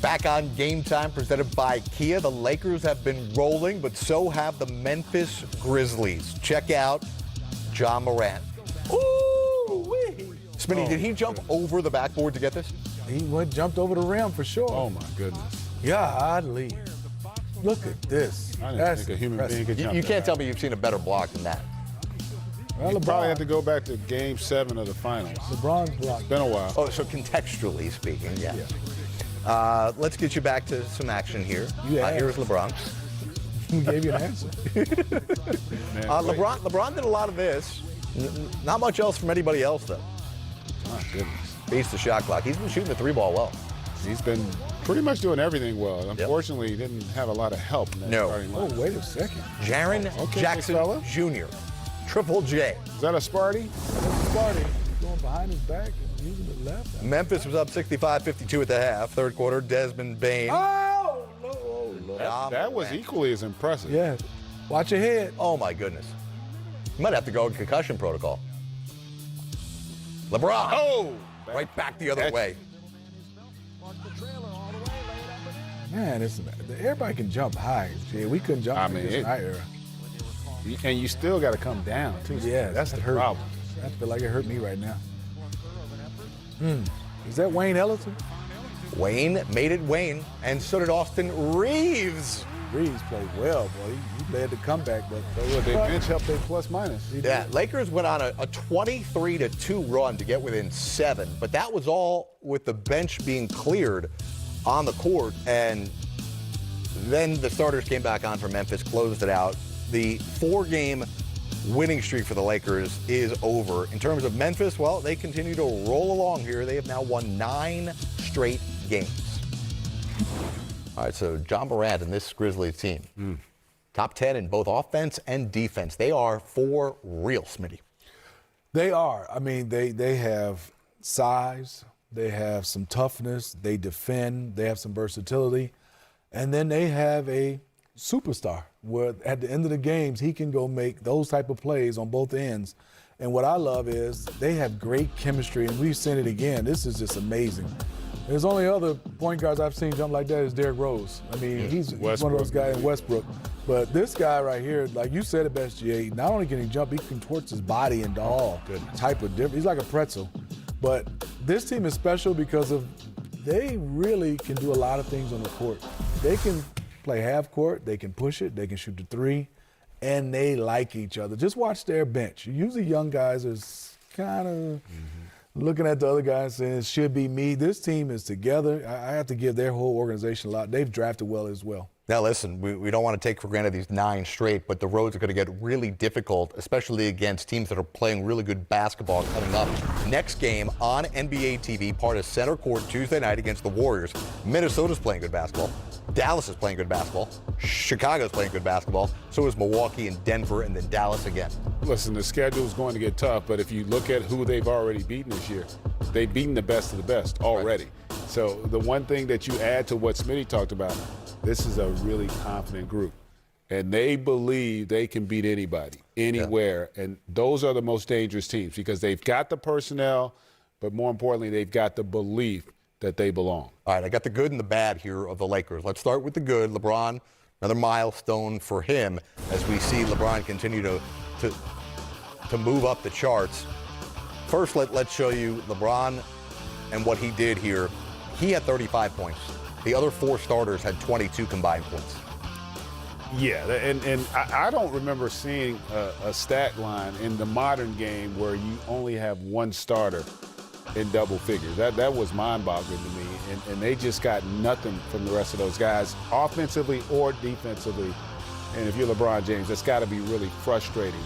Back on Game Time, presented by Kia. The Lakers have been rolling, but so have the Memphis Grizzlies. Check out Ja Morant. Ooh-wee. Smitty, did he jump over the backboard to get this? He jumped over the rim for sure. Oh, my goodness. Godly. Look at this. I didn't That's think a human being impressive. could jump You that can't high. tell me you've seen a better block than that. Well, You probably LeBron, have to go back to Game 7 of the finals. LeBron's block. It's been a while. Oh, so contextually speaking, yeah. Let's get you back to some action here. You asked. Here's LeBron. He gave you an answer. Man, wait. LeBron did a lot of this. Not much else from anybody else, though. My goodness. Beats the shot clock. He's been shooting the three ball well. He's been pretty much doing everything well. Unfortunately, he didn't have a lot of help in that No. starting Oh, line. wait a second. Jaren Okay, Jackson big fella. Jr., Triple J. Is that a Sparty? That's Sparty. Going behind his back and using the left. Memphis was up 65-52 at the half. Third quarter, Desmond Bain. Oh, no. Oh, Lord. That was equally as impressive. Yeah. Watch your head. Oh, my goodness. You might have to go in concussion protocol. LeBron. Oh! Right back the other That's- way. Man, everybody can jump high. Jay. We couldn't jump I in mean, this high era. And you still got to come down, too. Yeah, That's the hurt. problem. I feel like it hurt me right now. Is that Wayne Ellison? Wayne made it Wayne, and so did Austin Reeves. Reeves played well, boy. He led the comeback, but They bench helped their plus minus. Yeah, Lakers went on a 23-2 run to get within 7, but that was all with the bench being cleared on the court, and then the starters came back on for Memphis, closed it out. The 4-game winning streak for the Lakers is over. In terms of Memphis, well, they continue to roll along here. They have now won 9 straight games. All right, so Ja Morant and this Grizzlies team, top 10 in both offense and defense. They are for real, Smitty. they are. I mean, they have size. They have some toughness. They defend. They have some versatility. And then they have a superstar where at the end of the games, he can go make those type of plays on both ends. And what I love is they have great chemistry, and we've seen it again. This is just amazing. There's only other point guards I've seen jump like that is Derrick Rose. I mean, he's one of those guys in Westbrook. But this guy right here, like you said it best, Jay, not only can he jump, he contorts his body into all type of different. He's like a pretzel. But this team is special because they really can do a lot of things on the court. They can play half court, they can push it, they can shoot the three, and they like each other. Just watch their bench. Usually young guys is kind of looking at the other guys saying, it should be me. This team is together. I have to give their whole organization a lot. They've drafted well as well. Now, listen, we don't want to take for granted these 9 straight, but the roads are going to get really difficult, especially against teams that are playing really good basketball coming up. Next game on NBA TV, part of Center Court Tuesday night against the Warriors. Minnesota's playing good basketball. Dallas is playing good basketball. Chicago's playing good basketball. So is Milwaukee and Denver, and then Dallas again. Listen, the schedule is going to get tough, but if you look at who they've already beaten this year, they've beaten the best of the best already. Right. So the one thing that you add to what Smitty talked about, this is a really confident group. And they believe they can beat anybody, anywhere. Yeah. And those are the most dangerous teams because they've got the personnel, but more importantly, they've got the belief that they belong. All right, I got the good and the bad here of the Lakers. Let's start with the good. LeBron, another milestone for him as we see LeBron continue to move up the charts. First, let's show you LeBron and what he did here. He had 35 points. The other 4 starters had 22 combined points. Yeah, and I don't remember seeing a stat line in the modern game where you only have one starter in double figures. That was mind-boggling to me, and they just got nothing from the rest of those guys, offensively or defensively. And if you're LeBron James, that's got to be really frustrating.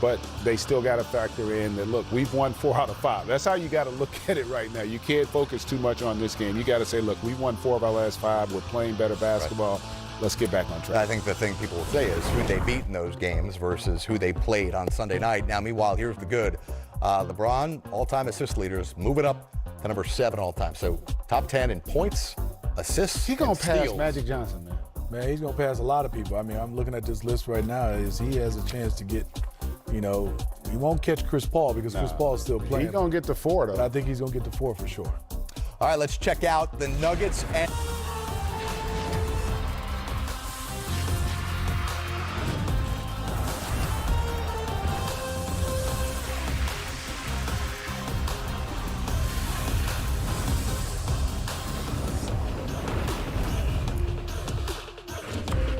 But they still got to factor in that, look, we've won 4 out of 5. That's how you got to look at it right now. You can't focus too much on this game. You got to say, look, we've won 4 of our last 5. We're playing better basketball. Right. Let's get back on track. I think the thing people will say is who they beat in those games versus who they played on Sunday night. Now, meanwhile, here's the good. LeBron, all-time assist leaders, moving up to number 7 all-time. So top 10 in points, assists, He's going to pass steals. Magic Johnson, man. Man, he's going to pass a lot of people. I mean, I'm looking at this list right now. He has a chance to get, he won't catch Chris Paul because Chris Paul is still playing. He's going to get to 4, though. But I think he's going to get to 4 for sure. All right, let's check out the Nuggets and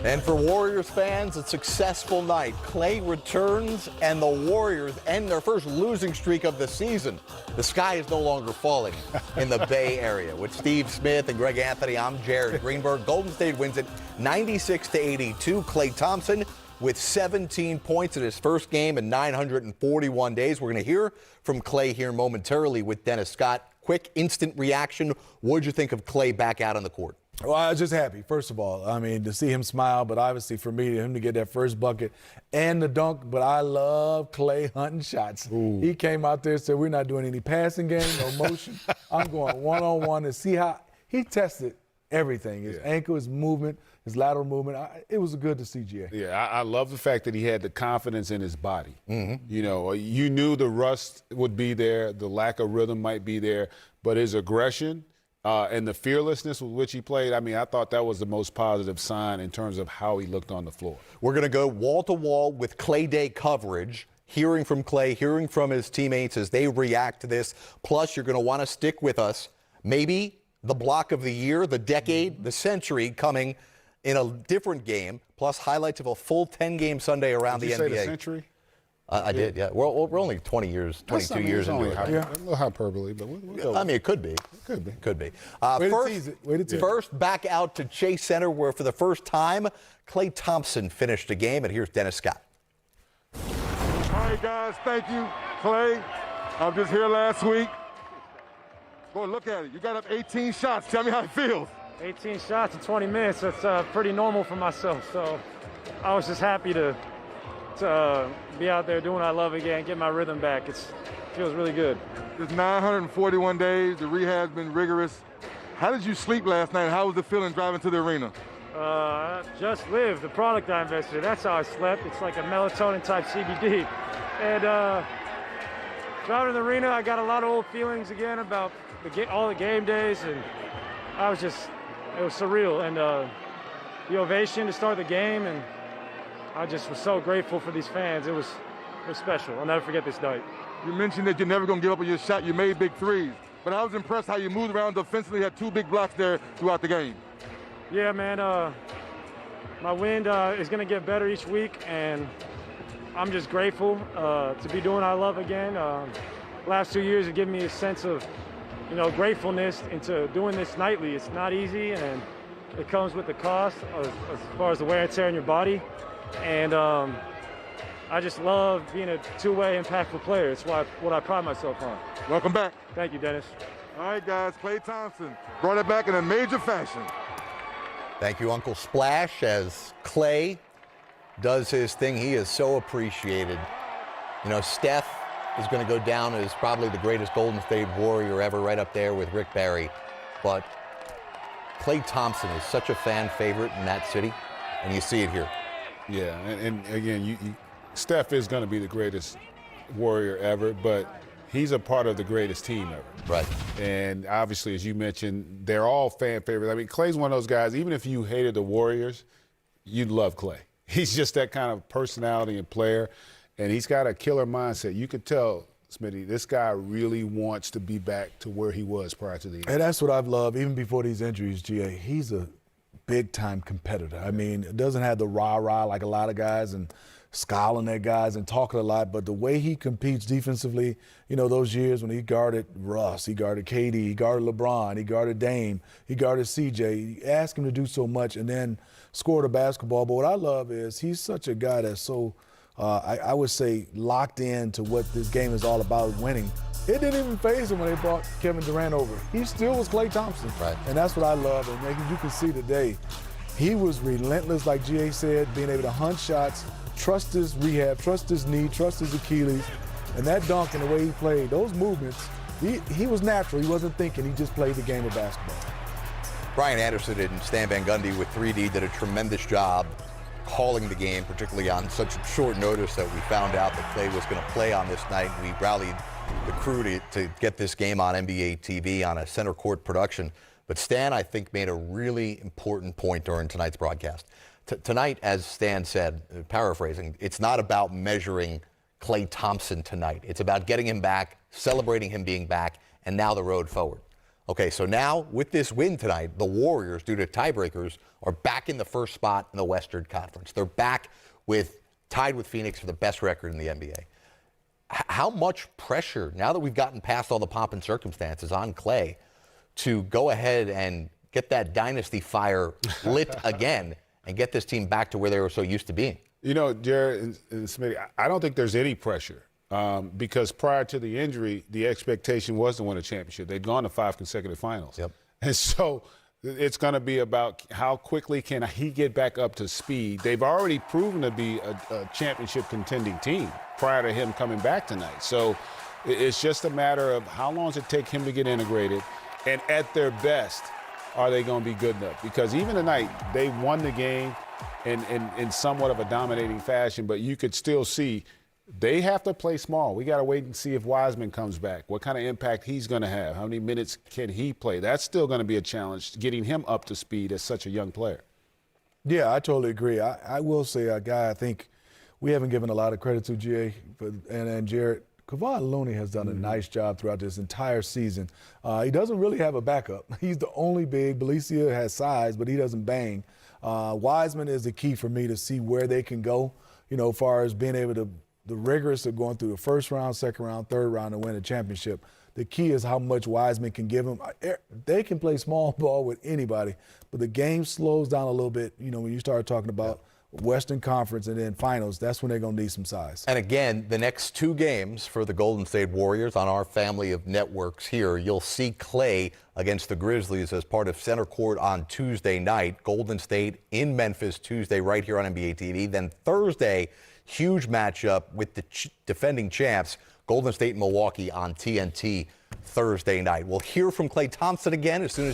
And for Warriors fans, a successful night. Klay returns, and the Warriors end their first losing streak of the season. The sky is no longer falling in the Bay Area. With Steve Smith and Greg Anthony, I'm Jared Greenberg. Golden State wins it 96-82. Klay Thompson with 17 points in his first game in 941 days. We're going to hear from Klay here momentarily with Dennis Scott. Quick, instant reaction. What did you think of Klay back out on the court? Well, I was just happy, first of all. I mean, to see him smile, but obviously for me, him to get that first bucket and the dunk. But I love Klay hunting shots. Ooh. He came out there and said, we're not doing any passing game, no motion. I'm going one-on-one to see how he tested everything, his ankle, his movement, his lateral movement. It was good to see GA. Yeah, I love the fact that he had the confidence in his body. Mm-hmm. You know, you knew the rust would be there, the lack of rhythm might be there, but his aggression and the fearlessness with which he played, I mean, I thought that was the most positive sign in terms of how he looked on the floor. We're going to go wall-to-wall with Klay Day coverage, hearing from Klay, hearing from his teammates as they react to this. Plus, you're going to want to stick with us. Maybe the block of the year, the decade, the century coming in a different game, plus highlights of a full 10-game Sunday around the NBA. Did you say the century? I did, yeah. We're only 20 years, 22 years into it. A little hyperbole, but we'll go. I mean, it could be. It could be. Could be. First, back out to Chase Center, where for the first time, Klay Thompson finished a game, and here's Dennis Scott. All right, guys, thank you, Klay. I was just here last week. Boy, look at it. You got up 18 shots. Tell me how it feels. 18 shots in 20 minutes. That's pretty normal for myself. So I was just happy to be out there doing what I love again, get my rhythm back. It feels really good. It's 941 days. The rehab's been rigorous. How did you sleep last night? How was the feeling driving to the arena? Just live, the product I invested in. That's how I slept. It's like a melatonin type CBD. And driving to the arena, I got a lot of old feelings again about all the game days. And it was surreal. And the ovation to start the game, and I just was so grateful for these fans. It was special. I'll never forget this night. You mentioned that you're never going to give up on your shot. You made big threes. But I was impressed how you moved around defensively, had 2 big blocks there throughout the game. Yeah, man. My wind is going to get better each week, and I'm just grateful to be doing what I love again. Last 2 years have given me a sense of, gratefulness into doing this nightly. It's not easy, and it comes with the cost as far as the wear and tear on your body. And I just love being a two-way impactful player. It's what I pride myself on. Welcome back. Thank you, Dennis. All right, guys, Klay Thompson brought it back in a major fashion. Thank you, Uncle Splash. As Klay does his thing, he is so appreciated. Steph is going to go down as probably the greatest Golden State Warrior ever, right up there with Rick Barry. But Klay Thompson is such a fan favorite in that city, and you see it here. Yeah, and again, Steph is going to be the greatest Warrior ever, but he's a part of the greatest team ever. Right. And obviously, as you mentioned, they're all fan favorites. I mean, Klay's one of those guys, even if you hated the Warriors, you'd love Klay. He's just that kind of personality and player, and he's got a killer mindset. You could tell, Smitty, this guy really wants to be back to where he was prior to the injury. And that's what I've loved, even before these injuries, GA. He's a big-time competitor. I mean, it doesn't have the rah-rah like a lot of guys and scowling at guys and talking a lot, but the way he competes defensively, those years when he guarded Russ, he guarded KD, he guarded LeBron, he guarded Dame, he guarded CJ. He asked him to do so much and then scored a basketball. But what I love is he's such a guy that's so, I would say, locked in to what this game is all about, winning. It didn't even faze him when they brought Kevin Durant over. He still was Klay Thompson. Right. And that's what I love. And you can see today, he was relentless, like GA said, being able to hunt shots, trust his rehab, trust his knee, trust his Achilles. And that dunk and the way he played, those movements, he was natural. He wasn't thinking. He just played the game of basketball. Brian Anderson and Stan Van Gundy with 3D did a tremendous job calling the game, particularly on such short notice that we found out that Klay was going to play on this night. We rallied the crew to get this game on NBA TV on a center court production. But Stan, I think, made a really important point during tonight's broadcast. Tonight, as Stan said, paraphrasing, it's not about measuring Klay Thompson tonight. It's about getting him back, celebrating him being back, and now the road forward. Okay, so now with this win tonight, the Warriors, due to tiebreakers, are back in the first spot in the Western Conference. They're back tied with Phoenix for the best record in the NBA. How much pressure, now that we've gotten past all the pomp and circumstances on Klay, to go ahead and get that dynasty fire lit again and get this team back to where they were so used to being? You know, Jared and Smitty, I don't think there's any pressure because prior to the injury, the expectation was to win a championship. They'd gone to 5 consecutive finals. Yep. And so it's going to be about how quickly can he get back up to speed. They've already proven to be a championship contending team prior to him coming back tonight. So it's just a matter of how long does it take him to get integrated, and at their best, are they going to be good enough? Because even tonight, they won the game in somewhat of a dominating fashion, but you could still see they have to play small. We got to wait and see if Wiseman comes back, what kind of impact he's going to have, how many minutes can he play. That's still going to be a challenge, getting him up to speed as such a young player. Yeah, I totally agree. I will say a guy I think we haven't given a lot of credit to, GA and Jared. Kevon Looney has done a nice job throughout this entire season. He doesn't really have a backup. He's the only big. Belicia has size, but he doesn't bang. Wiseman is the key for me to see where they can go, as far as being able to the rigorous of going through the first round, second round, third round, and win a championship. The key is how much Wiseman can give them. They can play small ball with anybody, but the game slows down a little bit, when you start talking about Western Conference and then finals. That's when they're going to need some size. And again, the next 2 games for the Golden State Warriors on our family of networks here, you'll see Klay against the Grizzlies as part of center court on Tuesday night. Golden State in Memphis Tuesday right here on NBA TV. Then Thursday, huge matchup with the defending champs, Golden State and Milwaukee on TNT Thursday night. We'll hear from Klay Thompson again as soon as